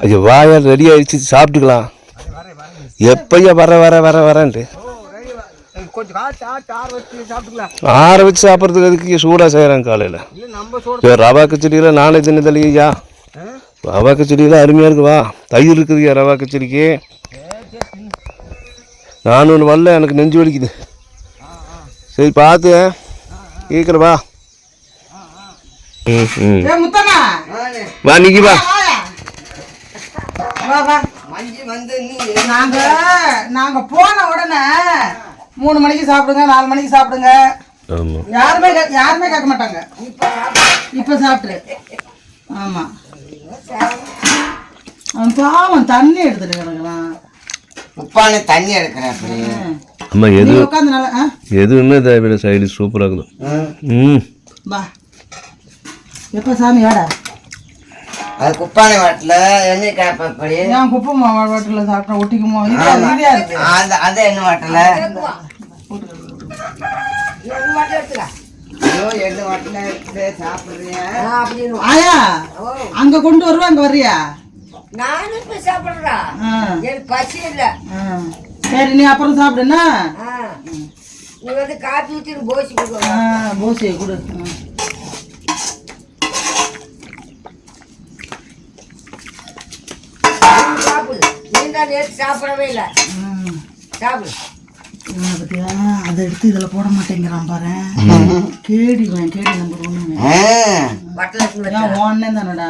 ஐயோ வாயா ரெடி ஆயிடுச்சு சாப்பிட்டுக்கலாம். எப்பையா வரேன்ட்டு ஆற வச்சு சாப்பிட்றதுக்கு அதுக்கு சூடாக செய்கிறாங்க காலையில். ரவா கிச்சடியில் நானே தின்னதில்லையா. ரவா கிச்சடியில் அருமையாக இருக்குவா. தயிர் இருக்குதுயா ரவா கிச்சடிக்கு. நான் ஒன்று வரல, எனக்கு நெஞ்சு வலிக்குது. சரி பார்த்து கேட்குறவா. வா நிக்கி வா. நாங்க போன உடனே 3 மணிக்கு சாப்பிடுங்க, 4 மணிக்கு சாப்பிடுங்க. யாருமே கேட்க மாட்டாங்க. இப்ப சாப்பிட்டு ஆமா பாவம் தண்ணி எடுத்துட்டு கிடக்குறான். உப்பான தண்ணி எடுக்கிறேன். அம்மா எதுவுமே தேவையில்லை. சைடு சூப்பராக இருக்குது. வா எப்ப சாமி வாடா. அது குப்பானை வாட்டில் எண்ணெய் காப்பப்படி ஏன் குப்பை வாட்டில் சாப்பிட்டா ஒட்டிக்குமோ? அந்த எண்ணெய் வாட்டில் எண்ணெய் வாட்டில் எடுத்து சாப்பிட்றியா? ஆயா அங்க கொண்டு வருவா, அங்க வர்றியா? நானும் இப்ப சாப்பிடுறா. எனக்கு பசி இல்ல. சரி நீ அப்புறம் சாப்பிடுனா. நீ வந்து காப்பி ஊத்தி போசி கொடு. போசியை கொடு. சாப்பிடு. நீ தான் நேற்று சாப்பிடவே இல்லை. சாப்பிடு. பத்தியா அதை எடுத்து இதுல போட மாட்டேங்கிறான் பாரு. கேடி நம்பர் 1 ஒன்னே தானடா.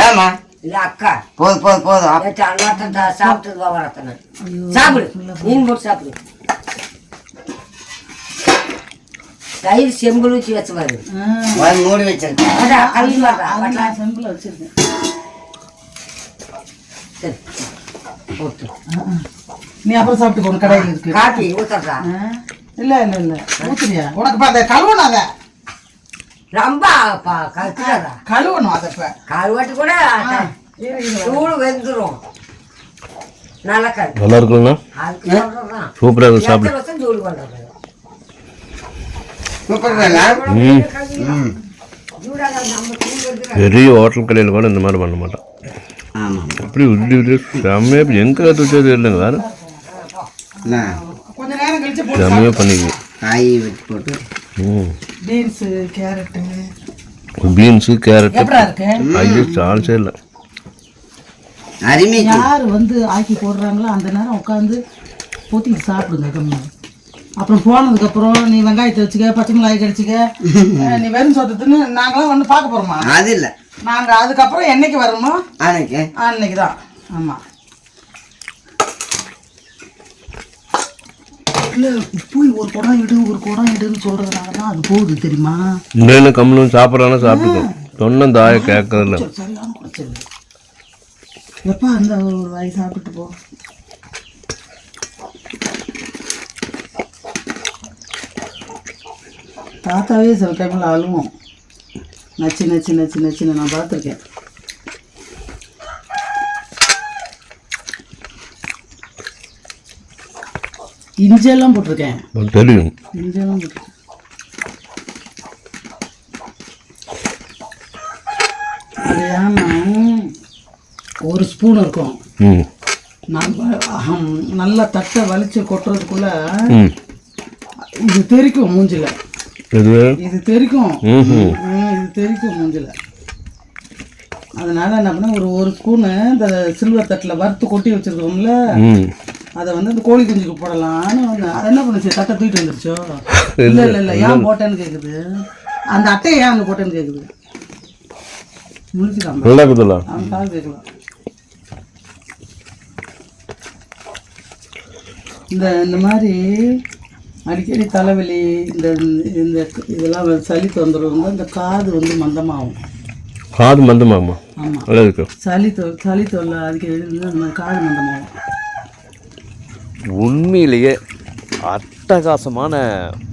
ஏமா இல்ல அக்கா போதும் சாப்பிட்டு வரத்தன சாப்பிடு. மீன் போட்டு சாப்பிடு. தயிர் செம்புல ஊற்றி வச்சு பாரு. மூடி வச்சிருக்கேன். செம்புல வச்சிருக்கேன். நீ அப்புறம் சாப்பிட்டு கடையில் இருக்கு. காப்பி ஊத்துறா? இல்ல ஊத்துறியா? உனக்கு அந்த கழுவணும். அத ரொம்ப கழுவணும். அதை கழுவாட்டு கூட சூடு வெந்துடும். நல்லா இருக்குங்களா? சூப்பராக இருக்கு. சாப்பிடு. சூடு பண்றது பெரிய ஹோட்டல் கடையில் கூட இந்த மாதிரி பண்ண மாட்டோம். அப்படி செம்மையாக எங்கே கற்று வச்சது இல்லைங்க. வேறு செம்மையாக பண்ணிக்குது. காய் வச்சு போட்டு பீன்ஸு கேரட்டு ஐயோ சான்ஸே இல்லை. யார் வந்து ஆக்கி போடுறாங்களோ அந்த நேரம் உட்காந்து ஊற்றி சாப்பிடுங்க கம்மி. அப்புறம் போனதுக்கப்புறம் நீ வெங்காயத்தை வச்சுக்க, பச்சை மிளகாய் கடிச்சிக்க, நீ வெறும் சொத்துன்னு நாங்களாம் வந்து பார்க்க போகிறோமா? அது இல்லை. நாங்கள் அதுக்கப்புறம் என்னைக்கு வரணுமோ அன்னைக்கு தான். ஆமாம். இல்லை போய் ஒரு குடம் எடுன்னு சொல்கிறதுனால தான் அது போகுது தெரியுமா? இன்னும் கம்மலும் சாப்பிட்றானா சாப்பிட்டுக்கோ. சொன்ன தாயை கேட்கறதில்ல. சரியான குறைச்சல். எப்போ அந்த ஒரு வாய் சாப்பிட்டு போ. தாத்தாவே சில டைமில் அழுவோம். நச்சு நான் பார்த்துருக்கேன். இஞ்செல்லாம் போட்டிருக்கேன். தெரியும். இஞ்செல்லாம் போட்டிருக்கேன். அது ஏன்னா ஒரு ஸ்பூன் இருக்கும். நல்லா தட்டை வலிச்சு கொட்டுறதுக்குள்ள இது தெரிக்கும் மூஞ்சில. இது தெரிக்கும் மூஞ்சில. அதனால என்ன பண்ண ஒரு ஸ்பூனு இந்த சில்வர் தட்டில் வறுத்து கொட்டி வச்சிருக்கோம்ல, அதை வந்து இந்த கோழி குஞ்சுக்கு போடலான்னு அதை என்ன பண்ணுச்சு, தட்டை தூக்கிட்டு வந்துருச்சோ. இல்லை ஏன் போட்டேன்னு கேட்குது. அந்த அட்டையை ஏன் அங்கே போட்டேன்னு கேட்குது. முடிச்சுக்கலாம் அவன் கால் கேட்கலாம். இந்த மாதிரி அடிக்கடி தலைவலி இந்த இதெல்லாம் சளி தொந்தரவு வந்து அந்த காது வந்து மந்தமாகும். காது மந்தமாகுமா? ஆமாம். சளி தொல்லை அடிக்கடி அந்த காது மந்தமாகும். உண்மையிலேயே அட்டகாசமான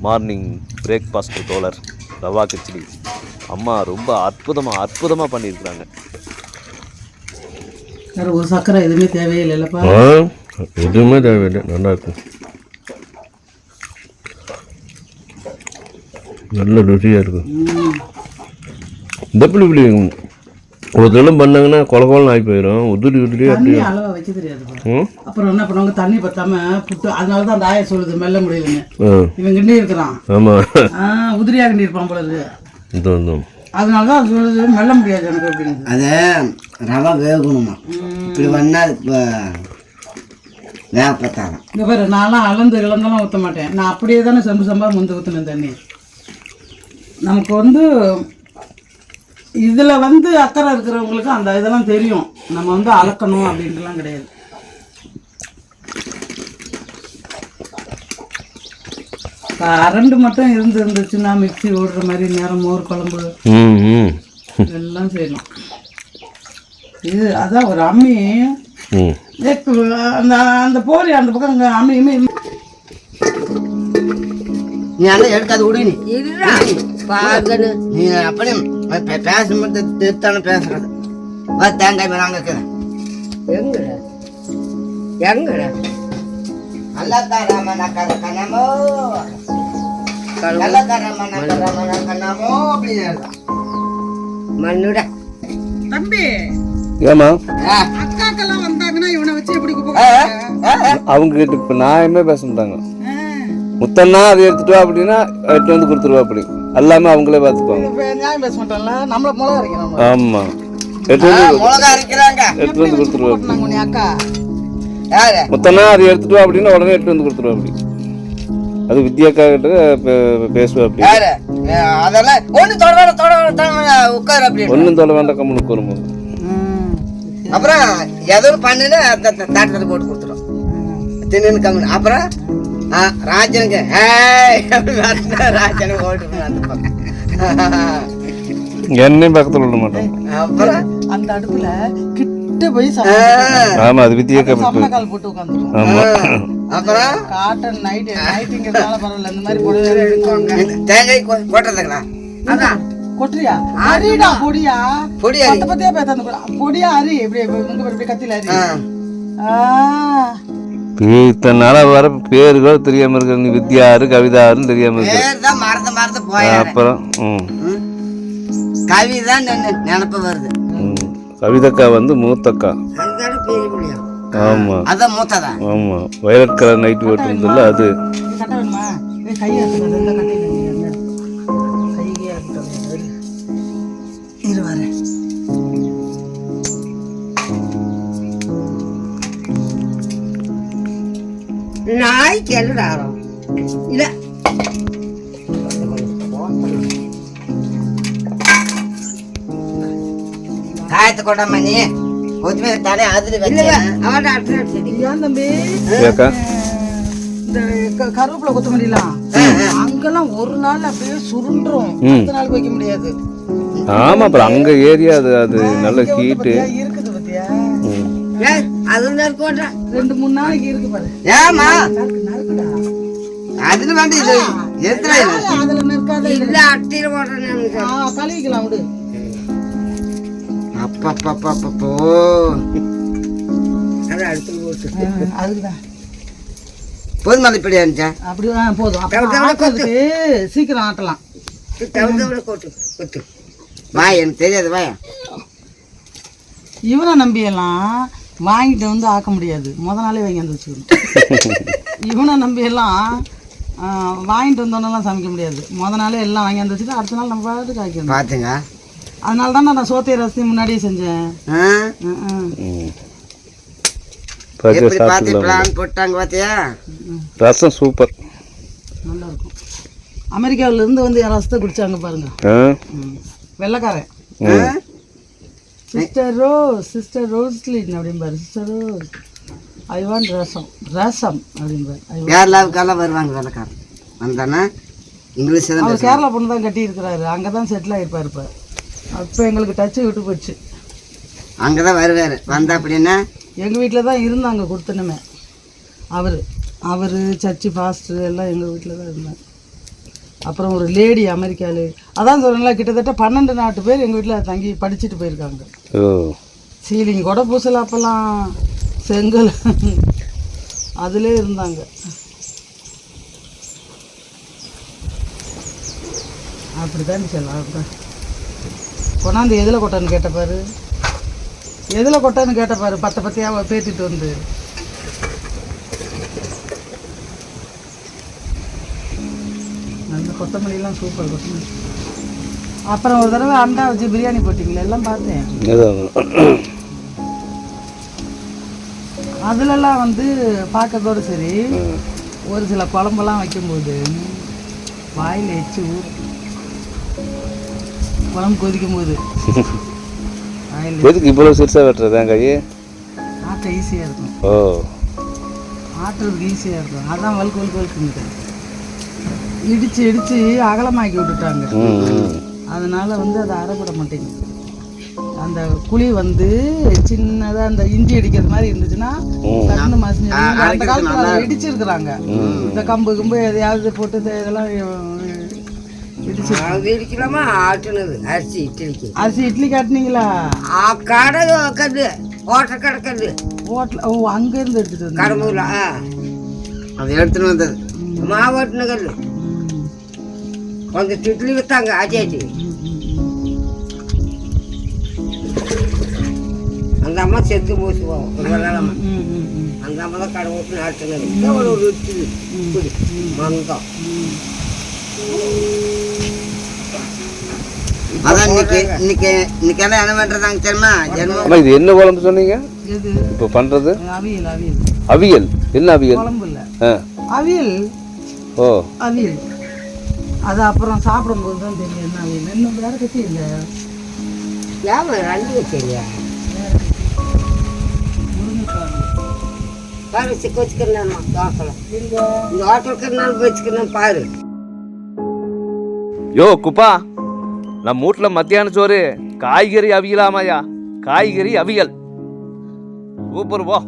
மார்னிங் பிரேக்ஃபாஸ்ட் தோழர். ரவா கிச்சடி அம்மா ரொம்ப அற்புதமாக பண்ணியிருக்கிறாங்க. வேறு ஒரு சக்கரை எதுவுமே தேவையில்லைல்லப்பா. எதுவுமே தேவையில்லை. நல்லா இருக்கும். நல்ல ருசியாக இருக்கும். இந்த புளி ஒரு தடவை பண்ணாங்கன்னா கொலன்னு ஆகி போயிடும். உதிரி தண்ணி அப்படி. அளவா வைக்க தெரியாது. அப்புறம் என்ன பண்ணுவாங்க, தண்ணி பத்தாம புட்டு. அதனாலதான் அந்த ஆயா சொல்லுது மெல்ல முடியலன்னு. இவன் கிண்டி இருக்கிறான். ஆமா, உதிரியா கிண்டி இருப்பான் போல இருக்கு. இது அதனாலதான் அது சொல்லுது மெல்ல முடியாது எனக்கு அப்படின்னு. அது ரவை வேகணுமா, இப்படி வந்தா இப்போ வேகப்பத்தாதான். இங்க பாரு, நான்லாம் இழந்தெல்லாம் ஊற்ற மாட்டேன். நான் அப்படியே தானே சம்பு சம்பா முந்து ஊற்றினேன் தண்ணி. நமக்கு வந்து இதில் வந்து அக்கறை இருக்கிறவங்களுக்கு அந்த இதெல்லாம் தெரியும். நம்ம வந்து அளக்கணும் அப்படின்ட்டுலாம் கிடையாது. கரண்ட் மட்டும் இருந்துச்சுன்னா மிக்ஸி ஓடுற மாதிரி நேரம் மோர் குழம்பு எல்லாம் செய்யலாம். இது அதான் ஒரு அம்மி. அந்த அந்த போரி அந்த பக்கம் அங்கே அம்மியுமே நீ அதெல்லாம் எடுக்காது விடு. நீ இருடா பாகனு. நீ அப்படியே பேச மட்டும் திருத்தானே பேசுறது. தேங்காய் மேலே அங்கே இருக்கிறேன். எங்கடா எங்கடா அல்லக்காரமன கனமோ அல்லக்காரமன கனமோ அப்படின்னு எழுதான். மண்ணுடா தம்பி. ஏமா அக்காக்கெல்லாம் வந்தாங்கன்னா இவனை வச்சு எப்படி அவங்க கிட்ட இப்போ நியாயமே பேச மாட்டாங்க. முத்தன்னா அதை எடுத்துட்டு வா அப்படின்னா எடுத்து வந்து கொடுத்துருவா. அப்படி எல்லாமே அவங்களே பார்த்துக்குவாங்க. நியாயம் பேச மாட்டோம்ல, நம்மள மிளகா அரைக்கிறோம். ஆமா, எடுத்து மிளகா அரைக்கிறாங்க, எடுத்து வந்து கொடுத்துருவா. அக்கா யாரு முத்தன்னா அதை எடுத்துட்டு வா அப்படின்னா உடனே எடுத்து வந்து கொடுத்துருவா. அப்படி அது வித்யாக்கா கிட்ட பேசுவா. அப்படி யாரு அதெல்லாம் ஒண்ணு தொட உட்காரு அப்படி ஒன்றும் தொலை வேண்டாம், கம்முனுக்கு வரும்போது. அப்புறம் ஏதோ பண்ணுன்னு தாட்டத்தில் போட்டு கொடுத்துரும் தின்னு கம்மி. அப்புறம் ராஜனுக்கு ராஜனுக்கு ஓட்டு அந்த பக்கம். என்னையும் பக்கத்தில் விட மாட்டோம். அப்புறம் அந்த அடுப்புல கிட்ட போய் ஆமா, அது வித்யாக்கா சமணக்கால் போட்டு உட்காந்துரும். ஆமா. அப்புறம் காட்டன் நைட்டுங்கிறதுனால பரவாயில்ல. இந்த மாதிரி பொடி தேங்காய் கொட்டுறதுங்களா? அதான் கொட்டுறியா? அரிடா பொடியா? பொடி பத்த பத்தியா பேசாந்து பொடியா அரி. இப்படி இப்படி கத்தில அரி. இத்தனை நாளா வர பேர்கள் தெரியாம இருக்க. நீ வித்யாரு கவிதாருன்னு தெரியாம இருக்க. பேர் தான் மறந்து போய. அப்புறம் கவிதான் நினப்பு வருது. கவிதக்கா வந்து மூத்தக்கா. அதுதான பெரிய முடியும். ஆமா, அதான் மூத்ததா. ஆமா, வயலட் கலர் நைட் போட்டு இருந்தல அது. கட்ட வேணுமா? கையா கட்டி இரு வர. நாய் கேளுடா இல்ல காயத்தை கொண்டாம நீ ஒத்துமே தலை அதுல வச்சு அவன் டாக்டர் ஏன் தம்பி ஏக்கா இந்த கருவேப்பிலை கொத்தமல்லாம் அங்கெல்லாம் ஒரு நாள் அப்படியே சுருண்டுரும். அடுத்த நாள் வைக்க முடியாது. ஆமா, அப்புறம் அங்க ஏரியா அது அது நல்ல ஹீட்டு இருக்குது பத்தியா? அது போட்டா 2-3 நாளைக்கு இருக்கு பாரு. ஏமா நறுக்குடா. அதுல வேண்டி இது எத்தனை அதுல நிற்காத. இல்ல அட்டில போட்டேன். கழுவிக்கலாம் விடு. அப்பப்பப்பப்போ அதை அடுத்து போட்டு அதுக்குதான் போதும் மலை இப்படி இருந்துச்சா? அப்படி போதும். ஆட்டுறதுக்கு சீக்கிரம் ஆட்டலாம். கொட்டு கொட்டு வாய் எனக்கு தெரியாது வாயா. இவனை நம்பியெல்லாம் வாங்கிட்டு வந்து ஆக்க முடியாது. நாளே வாங்கி வச்சுக்கணும். இவனை நம்பியெல்லாம் வாங்கிட்டு வந்தோன்னெல்லாம் சமைக்க முடியாது. நாளே எல்லாம் வாங்கி வச்சுட்டு அடுத்த நாள் நம்ம பாட்டுக்கு ஆக்கணும். பார்த்துங்க. அதனால தான் நான் சோத்தைய ரசத்தையும் முன்னாடியே செஞ்சேன். எப்படி பார்த்து பிளான் போட்டாங்க பார்த்தியா? ரசம் சூப்பர், நல்லா இருக்கும். அமெரிக்காவில இருந்து வந்து என் ரசத்தை குடிச்சாங்க பாருங்க. வெள்ளைக்காரன் சிஸ்டர் ரோஸ்லின் அப்படிம்பாரு. சிஸ்டர் ரோஸ் ஐ வாண்ட் ரசம் அப்படிம்பாரு. கேரளாவுக்கெல்லாம் வருவாங்க வேலைக்காரன் வந்தானே. இங்கிலீஷ் தான் அவர் கேரளா பொண்ணு தான் கட்டி இருக்கிறாரு. அங்கே தான் செட்டில் ஆகிருப்பார். இப்போ அப்போ எங்களுக்கு டச்சு விட்டு போச்சு. அங்கே தான் வருவார். வந்தா அப்படின்னா எங்கள் வீட்டில் தான் இருந்தாங்க கொடுத்தனுமே. அவர் சர்ச்சு ஃபாஸ்ட்டு எல்லாம் எங்கள் வீட்டில் தான் இருந்தாங்க. அப்புறம் ஒரு லேடி அமெரிக்காவில், அதான் சொல்கிறேன்ல, கிட்டத்தட்ட 12 நாட்டு பேர் எங்கள் வீட்டில் தங்கி படிச்சுட்டு போயிருக்காங்க. சீலிங் கூட பூசல. அப்போல்லாம் செங்கல் அதிலே இருந்தாங்க. அப்படி தான் சொல்லலாம். கொண்டாந்து எதில் கொட்டான்னு கேட்ட பாரு. எதில் கொட்டன்னு கேட்ட பாரு, பத்தையாக பேத்திட்டு வந்து. நல்ல கொத்தமல்லிலாம் சூப்பர் கொத்தமல்லி. அப்புறம் ஒரு தடவை அண்டா வச்சு பிரியாணி போட்டிங்களே, எல்லாம் பார்த்தேன். அதுலலாம் வந்து பார்க்கறதோட சரி, ஒரு சில குழம்பெல்லாம் வைக்கும்போது வாயில் எச்சு ஊறும். குழம்பு கொதிக்கும் போது எதுக்கு இவ்வளோ சிறுசாக வெட்டுறது தேங்காய்? ஆட்ட ஈஸியாக இருக்கும். ஓ, ஆட்டுறதுக்கு ஈஸியாக இருக்கும். அதான் வழுக்குங்க. இடித்து அகலமாக்கி விட்டுட்டாங்க. அதனால வந்து அதை அரைப்பட மாட்டேங்குது. அந்த குழி வந்து சின்னதாக அந்த இஞ்சி அடிக்கிறது மாதிரி இருந்துச்சுன்னா கண்ணு மசிஞ்சு. அந்த காலத்தில் அதை இடிச்சிருக்கிறாங்க. இந்த கம்பு எதையாவது போட்டு இதெல்லாம் இடிச்சு. அது இடிக்கலாமா? ஆட்டுனது அரிசி இட்லிக்கு ஆட்டினீங்களா? கடை கது ஹோட்டல் கிடக்குது. ஹோட்டல். ஓ, அங்கேருந்து எடுத்துகிட்டு வந்து கடம்பூர்ல அது எடுத்துன்னு வந்தது மாவட்ட கல். கொஞ்சம் இட்லி விற்றாங்க ஆச்சாச்சி. அந்த அம்மா செத்து போச்சு போவோம். அந்த அம்மா தான் கடை ஓட்டு ஆட்டுனது. ஒரு இட்லி மந்தம். அதான் இன்னைக்கெல்லாம் என்ன பண்றதாங்க தெரியுமா? அம்மா இது என்ன குழம்பு சொன்னீங்க எது இப்போ பண்ணுறது? அவியல். அவியல். என்ன அவியல்? குழம்பு இல்லை, அவியல். ஓ, அவியல். அது அப்புறம் சாப்பிடும்போது தான் தெரியும் என்ன அவியல். இன்னும் வேற கட்டி இல்லை. ஏன் ரெண்டு வச்சிருக்கியா? பாரு சிக்க வச்சுக்கிறேன் தோசை. இந்த ஹோட்டலுக்கு வச்சுக்கிறேன் பாரு. யோ குப்பா, நம்ம வீட்டில் மத்தியான சோறு காய்கறி அவியலாமாயா? காய்கறி அவியல் சூப்பர். போ.